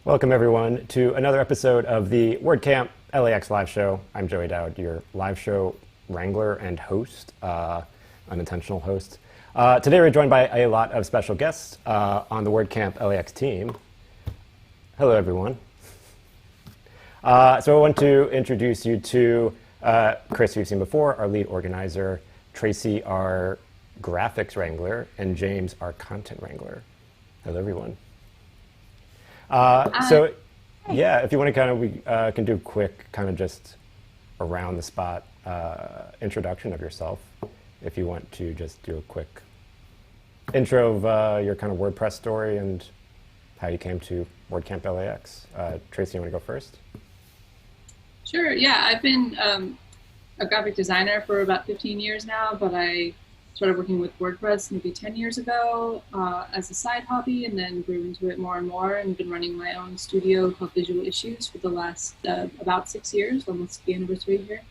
Welcome, everyone, to another episode of the WordCamp LAX Live Show. I'm Joey Dowd, your live show wrangler and host, unintentional host. Today, we're joined by a lot of special guests on the WordCamp LAX team. Hello, everyone. So I want to introduce you to Chris, who you've seen before, our lead organizer, Tracy, our graphics wrangler, and James, our content wrangler. Hello, everyone. So, yeah, if you want to kind of, we can do a quick kind of just around the spot introduction of yourself. If you want to just do a quick intro of your kind of WordPress story and how you came to WordCamp LAX. Tracy, you want to go first? Sure, yeah, I've been a graphic designer for about 15 years now, but I started working with WordPress maybe 10 years ago as a side hobby, and then grew into it more and more, and been running my own studio called Visual Issues for the last about 6 years, almost the anniversary here.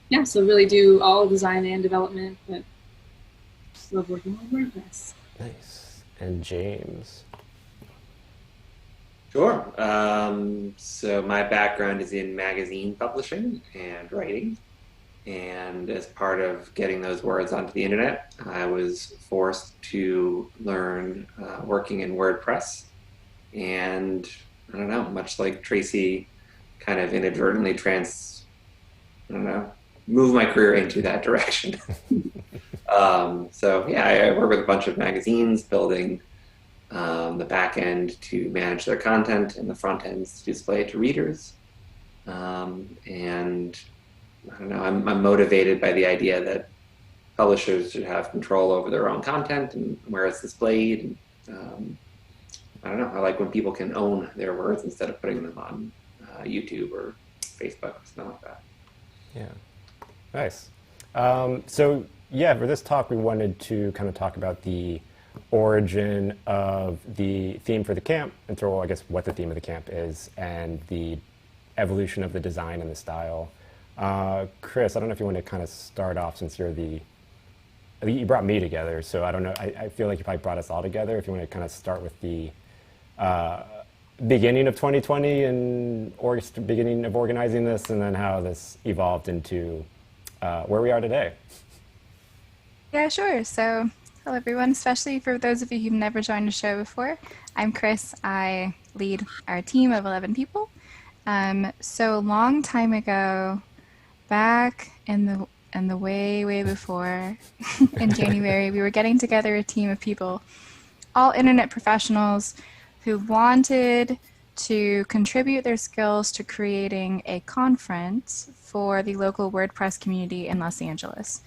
Yeah, so really do all design and development, but just love working with WordPress. Nice. And James? Sure. So my background is in magazine publishing and writing. And as part of getting those words onto the internet, I was forced to learn working in WordPress. And I don't know, much like Tracy, kind of inadvertently move my career into that direction. So yeah, I work with a bunch of magazines, building the back end to manage their content and the front ends to display it to readers. And I don't know, I'm motivated by the idea that publishers should have control over their own content and where it's displayed. And, I don't know, I like when people can own their words instead of putting them on YouTube or Facebook or something like that. Yeah, nice. So yeah, for this talk, we wanted to kind of talk about the origin of the theme for the camp, and throw, I guess, what the theme of the camp is, and the evolution of the design and the style. Chris, I don't know if you want to kind of start off, since you're you brought me together, so I don't know, I feel like you probably brought us all together. If you want to kind of start with the beginning of 2020 and beginning of organizing this, and then how this evolved into where we are today. Yeah, sure. So, hello everyone, especially for those of you who've never joined a show before. I'm Chris. I lead our team of 11 people. So a long time ago, back in the way before, in January, we were getting together a team of people, all internet professionals who wanted to contribute their skills to creating a conference for the local WordPress community in Los Angeles.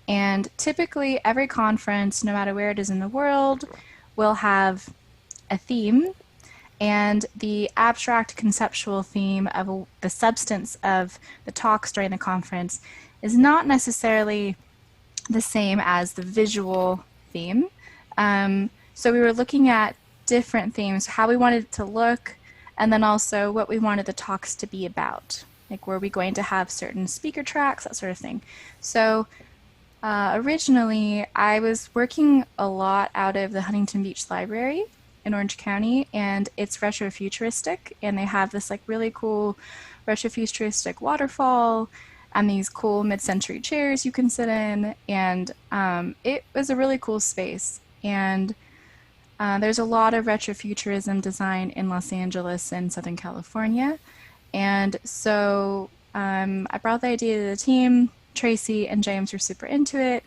And typically every conference, no matter where it is in the world, will have a theme, and the abstract conceptual theme of the substance of the talks during the conference is not necessarily the same as the visual theme. So we were looking at different themes, how we wanted it to look, and then also what we wanted the talks to be about. Like, were we going to have certain speaker tracks, that sort of thing. So originally, I was working a lot out of the Huntington Beach Library in Orange County, and it's retrofuturistic, and they have this like really cool retrofuturistic waterfall and these cool mid-century chairs you can sit in, and it was a really cool space. And there's a lot of retrofuturism design in Los Angeles and Southern California, and so I brought the idea to the team. Tracy and James were super into it.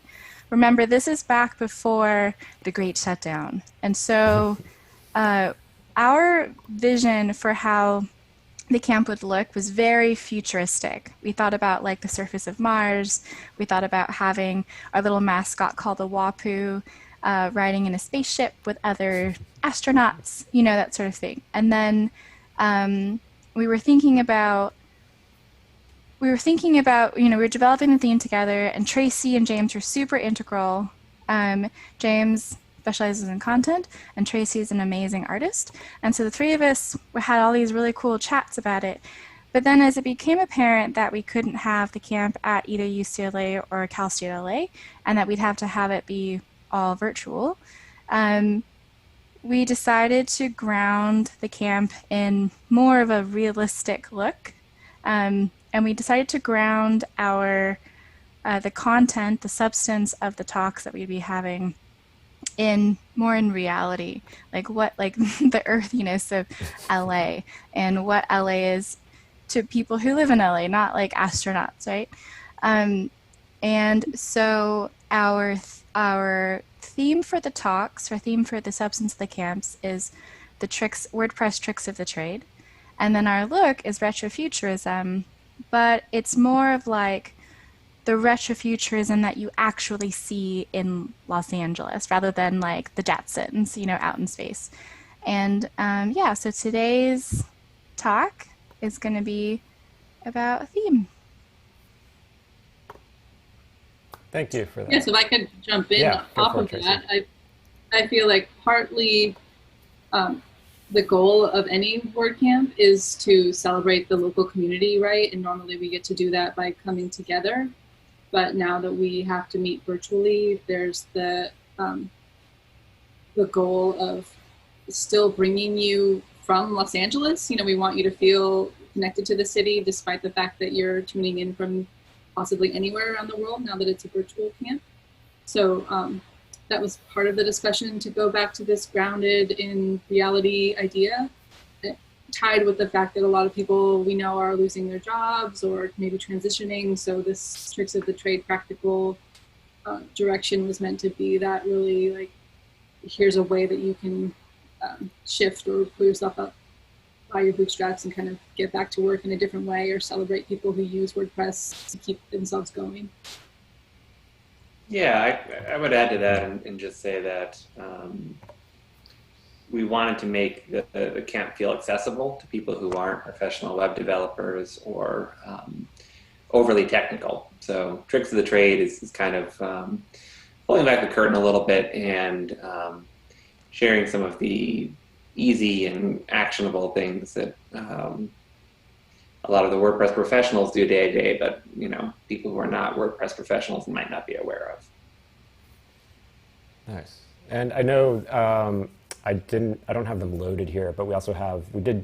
Remember, this is back before the Great Shutdown, and so our vision for how the camp would look was very futuristic. We thought about like the surface of Mars. We thought about having our little mascot called the Wapu riding in a spaceship with other astronauts, you know, that sort of thing. And then we were thinking about, you know, we were developing the theme together, and Tracy and James were super integral. James specializes in content, and Tracy is an amazing artist. And so the three of us had all these really cool chats about it. But then as it became apparent that we couldn't have the camp at either UCLA or Cal State LA, and that we'd have to have it be all virtual, we decided to ground the camp in more of a realistic look. And we decided to ground our the content, the substance of the talks that we'd be having in more in reality, like what, like the earthiness of LA and what LA is to people who live in LA, not like astronauts, right? And so our theme for the talks, our theme for the substance of the camps is the WordPress tricks of the trade. And then our look is retrofuturism, but it's more of like the retrofuturism that you actually see in Los Angeles rather than like the Jetsons, you know, out in space. And yeah, so today's talk is going to be about a theme. Thank you for that. Yes, if I could jump in off of that, I feel like partly the goal of any WordCamp is to celebrate the local community, right? And normally we get to do that by coming together. But now that we have to meet virtually, there's the goal of still bringing you from Los Angeles. You know, we want you to feel connected to the city, despite the fact that you're tuning in from possibly anywhere around the world now that it's a virtual camp. So that was part of the discussion, to go back to this grounded in reality idea, tied with the fact that a lot of people we know are losing their jobs or maybe transitioning. So this tricks of the trade practical direction was meant to be that really like, here's a way that you can shift or pull yourself up by your bootstraps and kind of get back to work in a different way, or celebrate people who use WordPress to keep themselves going. Yeah, I would add to that and just say that we wanted to make the camp feel accessible to people who aren't professional web developers or overly technical. So tricks of the trade is kind of pulling back the curtain a little bit and sharing some of the easy and actionable things that a lot of the WordPress professionals do day to day, but you know, people who are not WordPress professionals might not be aware of. Nice. And I know I don't have them loaded here, but we did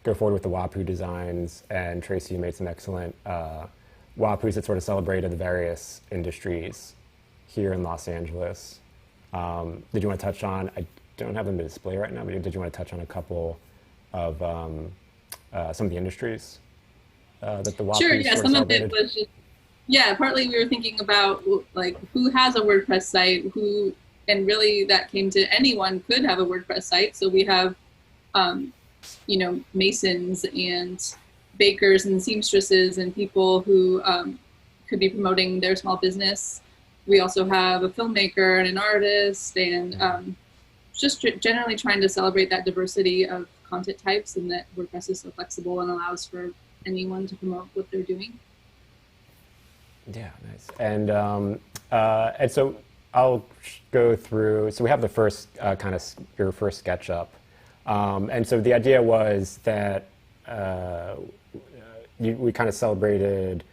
go forward with the WAPU designs, and Tracy made some excellent WAPUs that sort of celebrated the various industries here in Los Angeles. Did you want to touch on, I don't have them to display right now, but did you want to touch on a couple of some of the industries that the WAPUs Sure, yeah, some of celebrated? it was just, yeah, partly we were thinking about like who has a WordPress site, and really that came to anyone could have a WordPress site. So we have masons and bakers and seamstresses and people who could be promoting their small business. We also have a filmmaker and an artist, and just generally trying to celebrate that diversity of content types, and that WordPress is so flexible and allows for anyone to promote what they're doing. Yeah, nice. And so I'll go through. So we have the first your first sketch up, and so the idea was that we kind of celebrated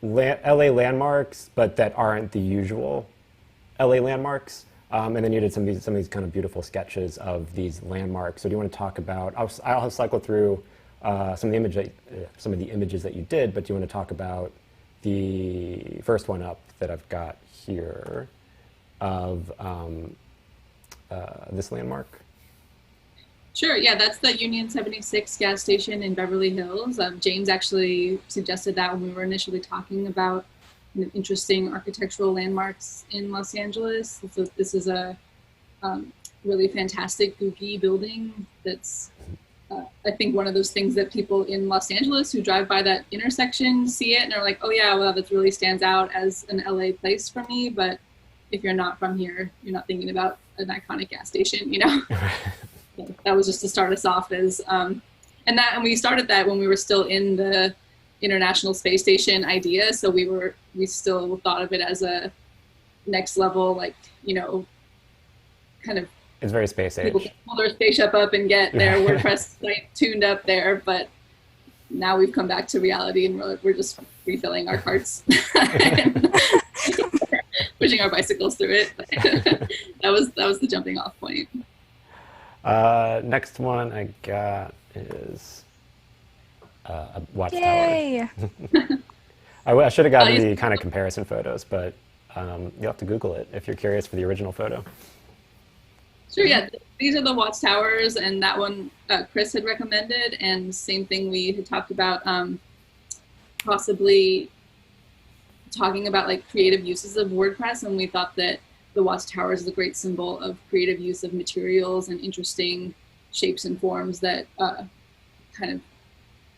LA landmarks, but that aren't the usual LA landmarks. And then you did some of these kind of beautiful sketches of these landmarks. So do you want to talk about? I'll cycle through some of the images that you did, but do you want to talk about the first one up that I've got here of this landmark? Sure, yeah, that's the Union 76 gas station in Beverly Hills. James actually suggested that when we were initially talking about interesting architectural landmarks in Los Angeles. So this is a really fantastic googie building that's, I think, one of those things that people in Los Angeles who drive by that intersection see it and are like, oh yeah, well, that really stands out as an LA place for me. But if you're not from here, you're not thinking about an iconic gas station, So that was just to start us off as, and we started that when we were still in the International Space Station idea. So we still thought of it as a next level, kind of. It's very space age. People can pull their spaceship up and get their WordPress site tuned up there, but now we've come back to reality and we're just refilling our carts, pushing our bicycles through it. that was the jumping off point. Next one I got is a watchtower. Yay! I should have gotten the kind of comparison photos, but you'll have to Google it if you're curious for the original photo. Sure, yeah. These are the watchtowers, and that one Chris had recommended, and same thing we had talked about, possibly talking about creative uses of WordPress, and we thought that the watchtowers is a great symbol of creative use of materials and interesting shapes and forms that kind of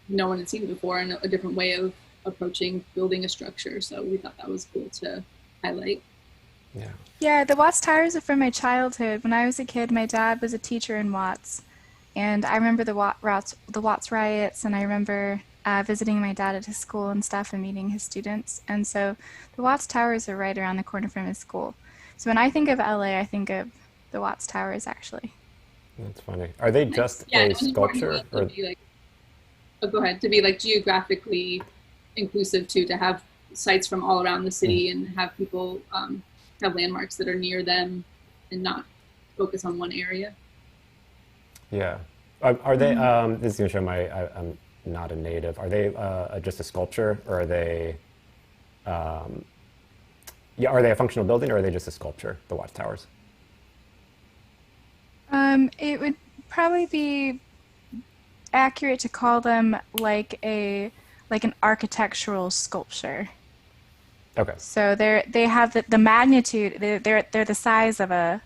no one had seen before, and a different way of approaching building a structure. So we thought that was cool to highlight. Yeah. Yeah, the Watts Towers are from my childhood. When I was a kid, my dad was a teacher in Watts, and I remember the Watts riots, and I remember visiting my dad at his school and stuff and meeting his students. And so the Watts Towers are right around the corner from his school. So when I think of LA, I think of the Watts Towers, actually. That's funny. Are they just a sculpture? Or... go ahead. To be geographically inclusive too, to have sites from all around the city and have people have landmarks that are near them and not focus on one area. Yeah. Are they, this is going to show I'm not a native. Are they just a sculpture, or are they, are they a functional building, or are they just a sculpture, the watchtowers? It would probably be accurate to call them like an architectural sculpture. Okay. So they have the magnitude. They're the size of a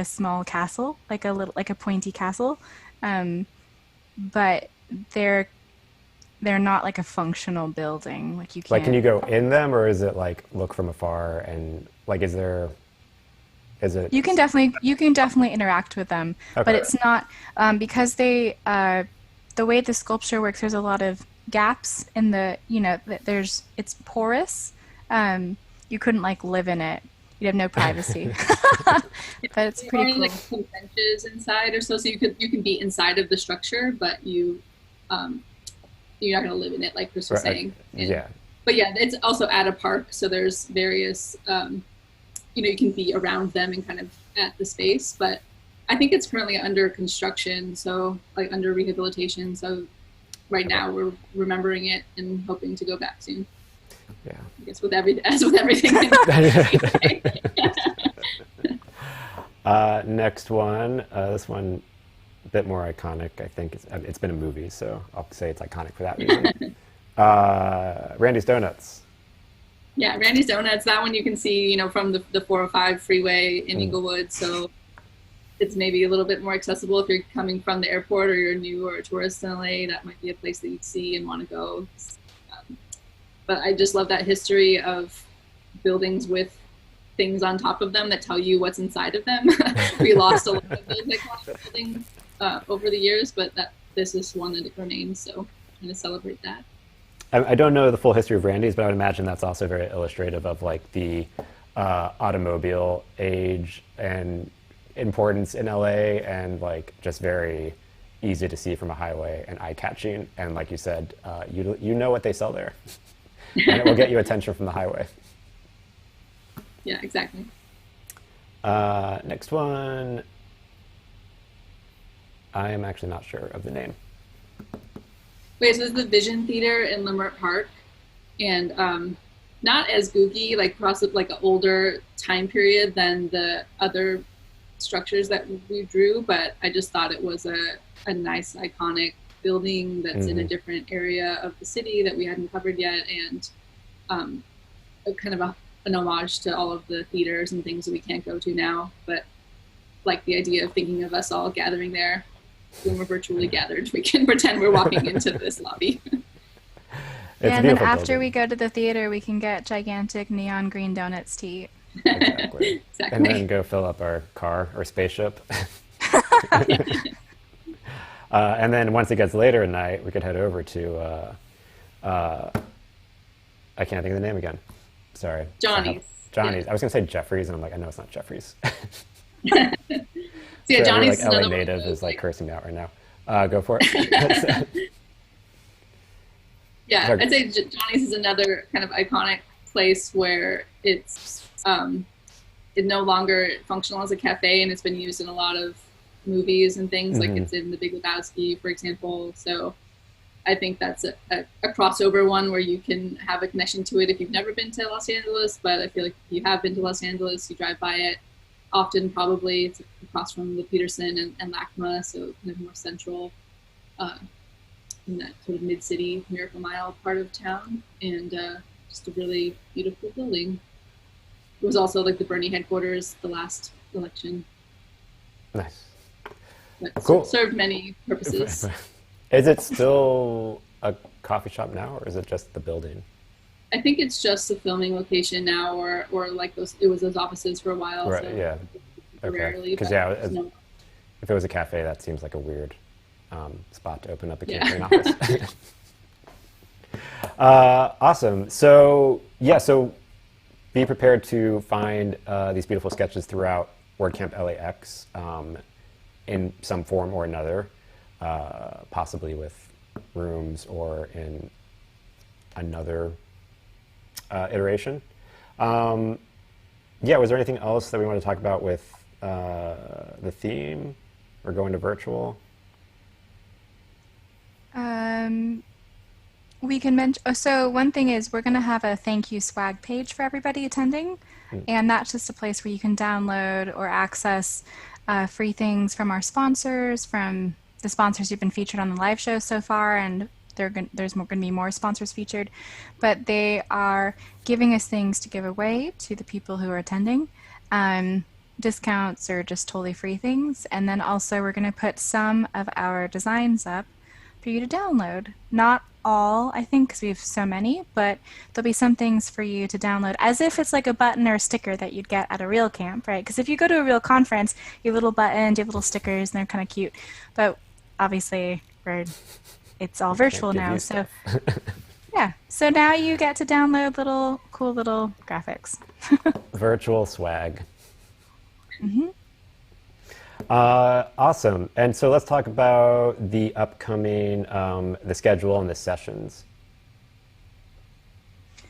small castle, like a pointy castle, but they're not like a functional building. Like you can't. Can you go in them, or is it look from afar and is it? You can definitely interact with them, okay. But it's not because the way the sculpture works. There's a lot of gaps in the it's porous. You couldn't live in it. You'd have no privacy. But it's pretty cool. Some benches inside or so you can be inside of the structure, but you're not going to live in it, like Chris was saying. Yeah. But yeah, it's also at a park, so there's various, you can be around them and kind of at the space. But I think it's currently under construction, so under rehabilitation. So right now we're remembering it and hoping to go back soon. Yeah. I guess with everything. Next one, this one, a bit more iconic. I think it's been a movie, so I'll say it's iconic for that reason. Randy's Donuts. Yeah, Randy's Donuts. That one you can see, from the 405 freeway in Inglewood. So it's maybe a little bit more accessible if you're coming from the airport or you're new or a tourist in LA. That might be a place that you'd see and want to go. But I just love that history of buildings with things on top of them that tell you what's inside of them. We lost a lot of those iconic buildings over the years, but this is one that remains, so I'm going to celebrate that. I don't know the full history of Randy's, but I would imagine that's also very illustrative of like the automobile age and importance in LA, and like just very easy to see from a highway and eye-catching. And like you said, you know what they sell there, and it will get you attention from the highway. Yeah, exactly. Next one. I am actually not sure of the name. Wait, so this is the Vision Theater in Limerick Park, and not as googie, like like an older time period than the other structures that we drew, but I just thought it was a nice, iconic building that's in a different area of the city that we hadn't covered yet, and a kind of an homage to all of the theaters and things that we can't go to now, but like the idea of thinking of us all gathering there when we're virtually gathered, we can pretend we're walking into this lobby. And then after we go to the theater, we can get gigantic neon green donuts to eat. Exactly. And then go fill up our car or spaceship. And then once it gets later at night, we could head over to, I can't think of the name again. Sorry. Johnny's. Johnny's. Yeah. I was going to say Jeffrey's, and I'm like, I know it's not Jeffrey's. So yeah, Johnny's like LA native is like cursing me out right now. Go for it. Yeah, I'd say Johnny's is another kind of iconic place where it's no longer functional as a cafe, and it's been used in a lot of movies and things, like it's in The Big Lebowski, for example. So I think that's a crossover one where you can have a connection to it if you've never been to Los Angeles, but I feel like if you have been to Los Angeles, you drive by it often, probably. It's across from the Peterson and LACMA, so kind of more central in that sort of mid-city Miracle Mile part of town, and just a really beautiful building. It was also like the Bernie headquarters the last election. Nice. But cool. Served many purposes. Is it still a coffee shop now, or is it just the building? I think it's just a filming location now, or like it was those offices for a while. Right. So Yeah. Okay. Because if it was a cafe, that seems like a weird spot to open up a catering office. Awesome. So so be prepared to find these beautiful sketches throughout WordCamp LAX in some form or another, possibly with rooms or in another iteration. Was there anything else that we want to talk about with the theme or going to virtual? We can mention, so one thing is we're going to have a thank you swag page for everybody attending, and that's just a place where you can download or access free things from our sponsors, from the sponsors who've been featured on the live show so far, and there's going to be more sponsors featured, but they are giving us things to give away to the people who are attending, discounts or just totally free things. And then also we're going to put some of our designs up for you to download. Not all, I think, because we have so many, but there'll be some things for you to download as if it's like a button or a sticker that you'd get at a real camp, right? Because if you go to a real conference, you have little buttons, you have little stickers, and they're kind of cute. But obviously, it's all virtual now, so yeah. So now you get to download cool little graphics. Virtual swag. Awesome. And so let's talk about the upcoming, the schedule and the sessions.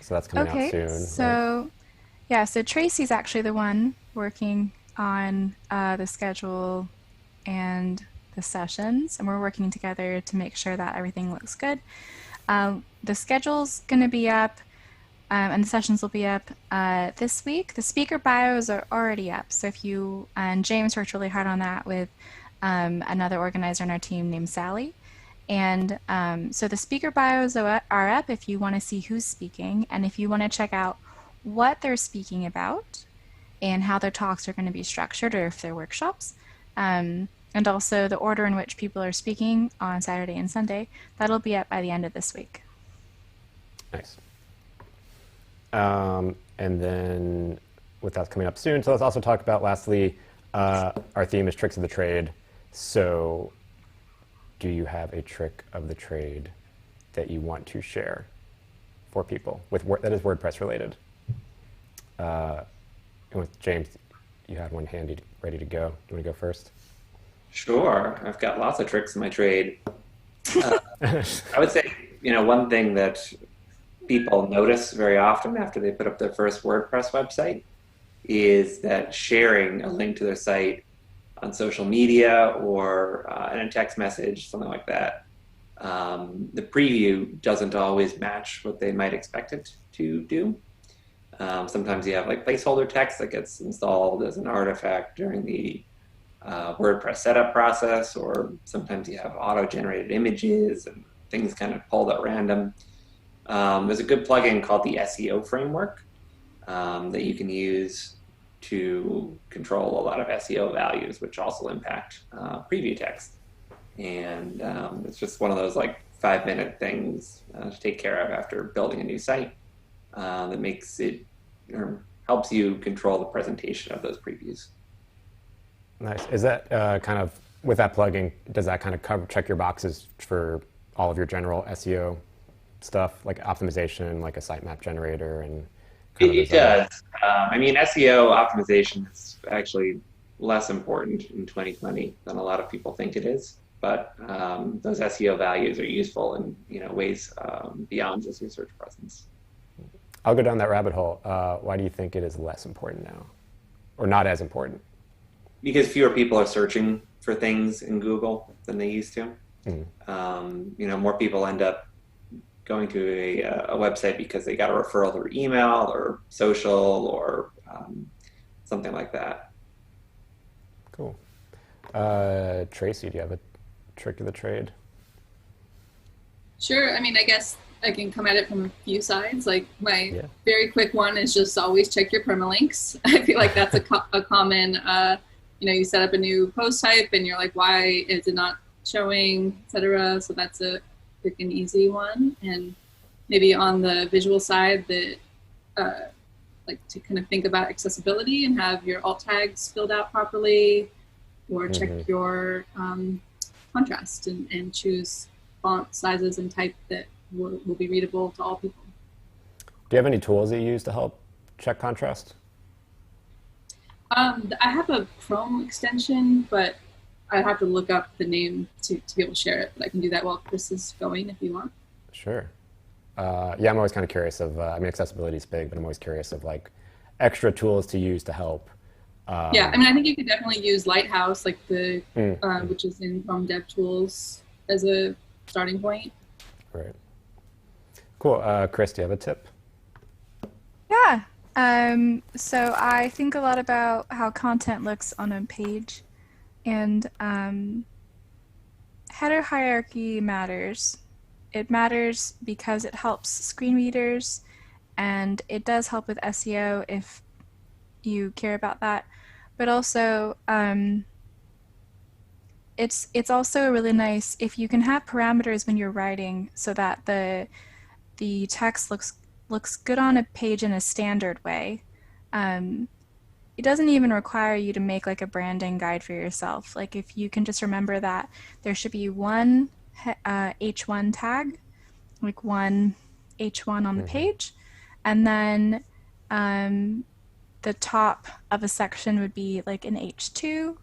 So that's coming out soon. So, right? So Tracy's actually the one working on the schedule and the sessions, and we're working together to make sure that everything looks good. The schedule's going to be up, and the sessions will be up this week. The speaker bios are already up, so if you, and James worked really hard on that with another organizer on our team named Sally. And so the speaker bios are up if you want to see who's speaking, and if you want to check out what they're speaking about and how their talks are going to be structured, or if they're workshops. And also the order in which people are speaking on Saturday and Sunday, that'll be up by the end of this week. Nice. And then with that coming up soon, so let's also talk about, lastly, our theme is tricks of the trade. So do you have a trick of the trade that you want to share for people that is WordPress related? And with James, you had one handy, ready to go. Do you want to go first? Sure. I've got lots of tricks in my trade. I would say, one thing that people notice very often after they put up their first WordPress website is that sharing a link to their site on social media or in a text message, something like that, the preview doesn't always match what they might expect it to do. Sometimes you have like placeholder text that gets installed as an artifact during the WordPress setup process, or sometimes you have auto-generated images and things kind of pulled at random. There's a good plugin called the Seo Framework that you can use to control a lot of SEO values, which also impact preview text. And it's just one of those like 5-minute things to take care of after building a new site that makes it, or helps you control the presentation of those previews. Nice. Is that kind of, with that plugin, does that kind of check your boxes for all of your general SEO stuff, like optimization, like a sitemap generator, and it does. SEO optimization is actually less important in 2020 than a lot of people think it is. But those SEO values are useful in ways beyond just your search presence. I'll go down that rabbit hole. Why do you think it is less important now, or not as important? Because fewer people are searching for things in Google than they used to. More people end up going to a website because they got a referral through email or social or something like that. Cool. Tracy, do you have a trick of the trade? Sure. I guess I can come at it from a few sides. Like my very quick one is just always check your permalinks. I feel like that's a common, you set up a new post type and you're like, why is it not showing, etc. So that's a quick and easy one. And maybe on the visual side, that like to kind of think about accessibility and have your alt tags filled out properly, or check your contrast and choose font sizes and type that will be readable to all people. Do you have any tools that you use to help check contrast? I have a Chrome extension, but I have to look up the name to be able to share it. But I can do that while Chris is going if you want. Sure. I'm always kind of curious of, accessibility is big, but I'm always curious of like extra tools to use to help. I think you could definitely use Lighthouse, like the which is in Chrome DevTools, as a starting point. Right. Cool. Chris, do you have a tip? Yeah. So I think a lot about how content looks on a page, and header hierarchy matters. It matters because it helps screen readers, and it does help with SEO if you care about that. But also, it's also really nice if you can have parameters when you're writing, so that the text looks good on a page in a standard way. It doesn't even require you to make like a branding guide for yourself. Like if you can just remember that there should be one H1 tag, like one H1 on the page, and then the top of a section would be like an H2,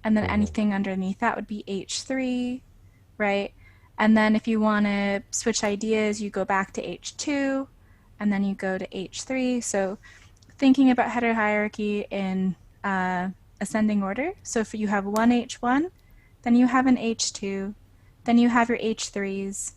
and then anything underneath that would be H3, right? And then if you want to switch ideas, you go back to H2, and then you go to H3. So thinking about header hierarchy in ascending order. So if you have one H1, then you have an H2, then you have your H3s.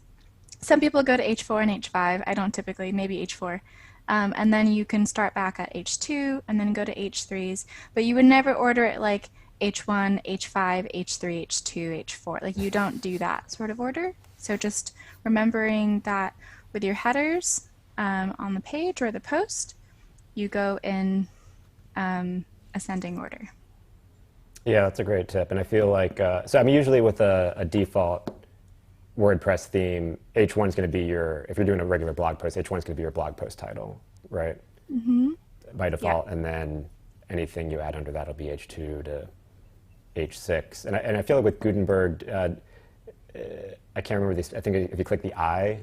Some people go to H4 and H5. I don't typically, maybe H4. And then you can start back at H2 and then go to H3s. But you would never order it like H1, H5, H3, H2, H4. Like you don't do that sort of order. So just remembering that with your headers on the page or the post, you go in ascending order. Yeah, that's a great tip. And I feel like, so I mean, usually with a default WordPress theme, H1 is going to be your, if you're doing a regular blog post, H1 is going to be your blog post title, right? Mm-hmm. By default. Yeah. And then anything you add under that will be H2 to H6. And I feel like with Gutenberg, I can't remember these, I think if you click the I,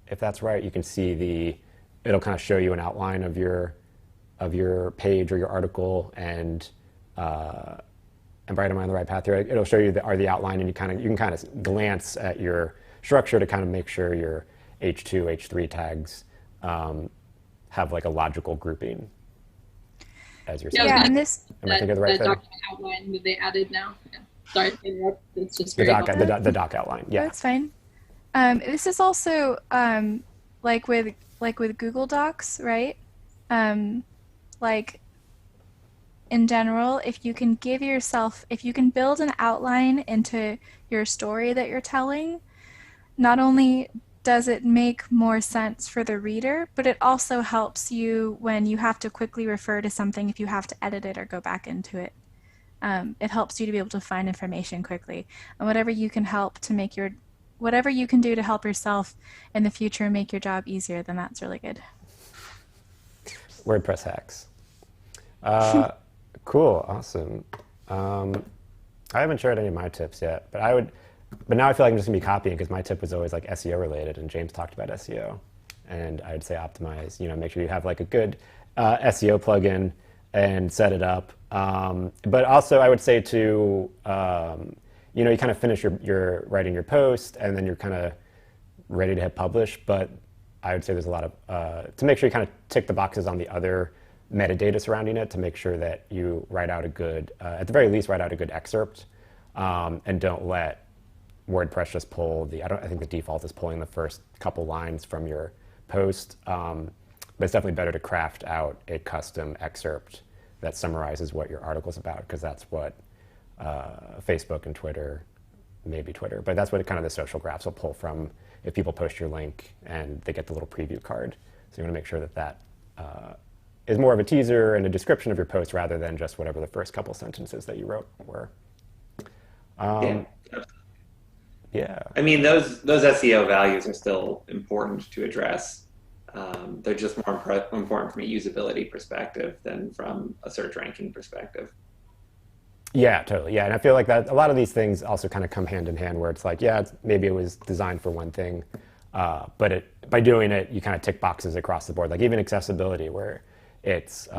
if that's right, you can see it'll kind of show you an outline of your page or your article, and right, am I on the right path here? It'll show you the outline, and you can kind of glance at your structure to kind of make sure your H2, H3 tags have like a logical grouping as you're saying. Yeah, and this, am I thinking of the right thing? document outline that they added now. Yeah. Sorry to interrupt. It's just The very the doc outline. Yeah, that's fine. This is also like with Google Docs, right? Like in general, if you can build an outline into your story that you're telling, not only does it make more sense for the reader, but it also helps you when you have to quickly refer to something, if you have to edit it or go back into it. It helps you to be able to find information quickly. And whatever you can do to help yourself in the future make your job easier, then that's really good. WordPress hacks. Cool, awesome. I haven't shared any of my tips yet, but now I feel like I'm just gonna be copying, because my tip was always like SEO related, and James talked about SEO, and I'd say optimize. Make sure you have like a good SEO plugin and set it up. But also, I would say to you kind of finish your writing your post, and then you're kind of ready to hit publish. But I would say there's a lot of to make sure you kind of tick the boxes on the other metadata surrounding it, to make sure that you write out a good, at the very least, write out a good excerpt, and don't let WordPress just pull I think the default is pulling the first couple lines from your post, but it's definitely better to craft out a custom excerpt that summarizes what your article's about, because that's what Facebook and Twitter, maybe Twitter, but that's what kind of the social graphs will pull from if people post your link and they get the little preview card. So you want to make sure that is more of a teaser and a description of your post, rather than just whatever the first couple sentences that you wrote were. Yeah. I mean, those SEO values are still important to address. They're just more important from a usability perspective than from a search ranking perspective. Yeah, totally. Yeah, and I feel like that a lot of these things also kind of come hand in hand, where it's like, yeah, maybe it was designed for one thing, but by doing it, you kind of tick boxes across the board. Like even accessibility, where it's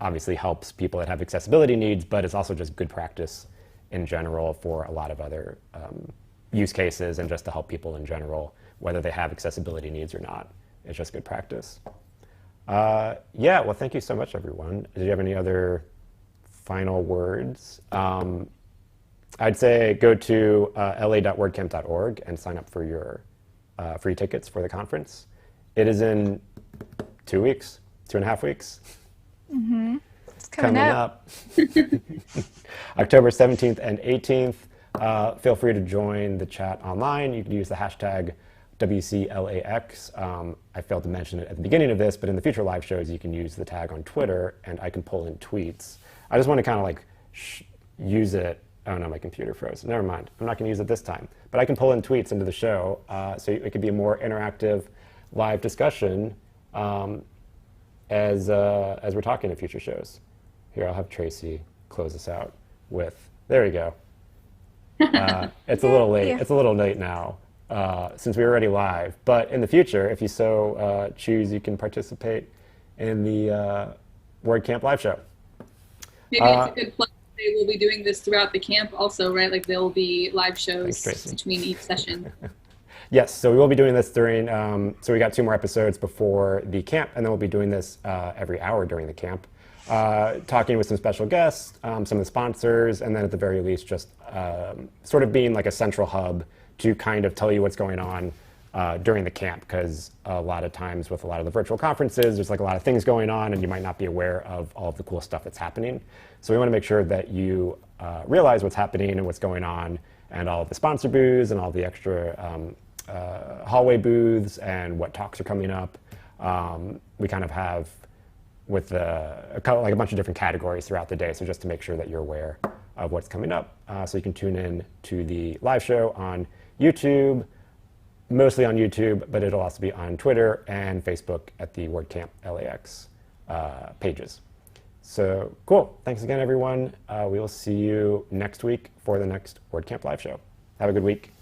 obviously helps people that have accessibility needs, but it's also just good practice in general for a lot of other use cases, and just to help people in general, whether they have accessibility needs or not. It's just good practice. Yeah, well, thank you so much, everyone. Do you have any other final words? I'd say go to la.wordcamp.org and sign up for your free tickets for the conference. It is in 2 weeks, 2.5 weeks. Mm-hmm. It's coming up. October 17th and 18th. Feel free to join the chat online. You can use the hashtag WCLAX. I failed to mention it at the beginning of this, but in the future live shows, you can use the tag on Twitter, and I can pull in tweets. I just want to kind of like use it. Oh no, my computer froze. Never mind. I'm not going to use it this time. But I can pull in tweets into the show, so it could be a more interactive live discussion as we're talking in future shows. Here, I'll have Tracy close us out with, there we go. It's a little late. It's a little late now since we're already live. But in the future, if you so choose, you can participate in the WordCamp Live Show. Maybe it's a good plug. We'll be doing this throughout the camp also, right? Like there'll be live shows between each session. Yes, so we will be doing this during, so we got 2 more episodes before the camp, and then we'll be doing this every hour during the camp, talking with some special guests, some of the sponsors, and then at the very least just sort of being like a central hub to kind of tell you what's going on during the camp, because a lot of times with a lot of the virtual conferences, there's like a lot of things going on, and you might not be aware of all of the cool stuff that's happening. So we want to make sure that you realize what's happening and what's going on, and all of the sponsor booths and all the extra hallway booths and what talks are coming up. We kind of have with a bunch of different categories throughout the day, so just to make sure that you're aware of what's coming up. So you can tune in to the live show on YouTube, mostly on YouTube, but it'll also be on Twitter and Facebook at the WordCamp LAX pages. So cool. Thanks again, everyone. We will see you next week for the next WordCamp live show. Have a good week.